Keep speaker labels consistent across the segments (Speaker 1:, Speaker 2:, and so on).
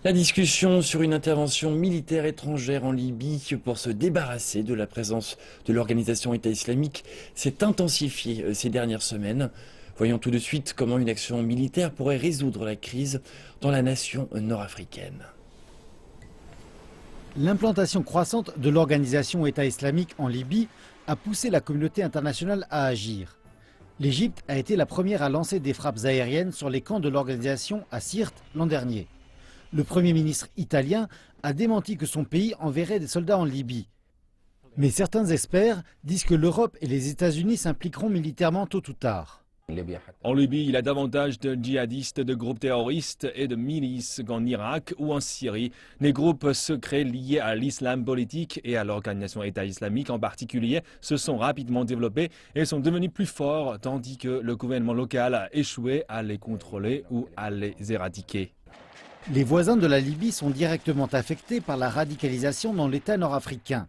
Speaker 1: La discussion sur une intervention militaire étrangère en Libye pour se débarrasser de la présence de l'organisation État islamique s'est intensifiée ces dernières semaines. Voyons tout de suite comment une action militaire pourrait résoudre la crise dans la nation nord-africaine.
Speaker 2: L'implantation croissante de l'organisation État islamique en Libye a poussé la communauté internationale à agir. L'Égypte a été la première à lancer des frappes aériennes sur les camps de l'organisation à Sirte l'an dernier. Le Premier ministre italien a démenti que son pays enverrait des soldats en Libye. Mais certains experts disent que l'Europe et les États-Unis s'impliqueront militairement tôt ou tard.
Speaker 3: En Libye, il y a davantage de djihadistes, de groupes terroristes et de milices qu'en Irak ou en Syrie. Des groupes secrets liés à l'islam politique et à l'organisation État islamique en particulier se sont rapidement développés et sont devenus plus forts, tandis que le gouvernement local a échoué à les contrôler ou à les éradiquer.
Speaker 2: Les voisins de la Libye sont directement affectés par la radicalisation dans l'État nord-africain.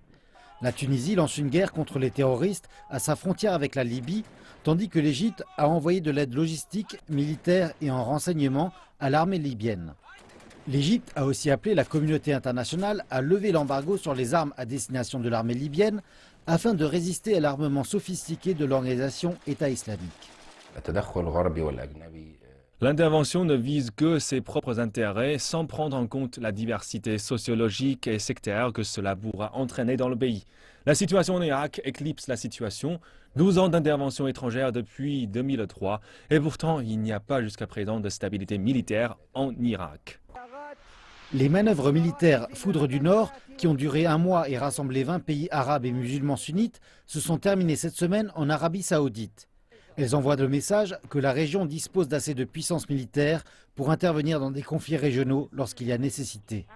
Speaker 2: La Tunisie lance une guerre contre les terroristes à sa frontière avec la Libye, tandis que l'Égypte a envoyé de l'aide logistique, militaire et en renseignement à l'armée libyenne. L'Égypte a aussi appelé la communauté internationale à lever l'embargo sur les armes à destination de l'armée libyenne afin de résister à l'armement sophistiqué de l'organisation État islamique.
Speaker 3: L'intervention ne vise que ses propres intérêts sans prendre en compte la diversité sociologique et sectaire que cela pourra entraîner dans le pays. La situation en Irak éclipse la situation. 12 ans d'intervention étrangère depuis 2003 et pourtant il n'y a pas jusqu'à présent de stabilité militaire en Irak.
Speaker 2: Les manœuvres militaires Foudre du Nord, qui ont duré un mois et rassemblé 20 pays arabes et musulmans sunnites, se sont terminées cette semaine en Arabie Saoudite. Elles envoient le message que la région dispose d'assez de puissance militaire pour intervenir dans des conflits régionaux lorsqu'il y a nécessité.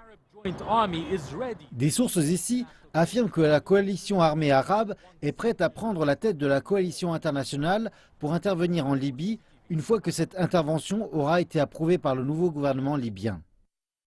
Speaker 2: Des sources ici affirment que la coalition armée arabe est prête à prendre la tête de la coalition internationale pour intervenir en Libye une fois que cette intervention aura été approuvée par le nouveau gouvernement libyen.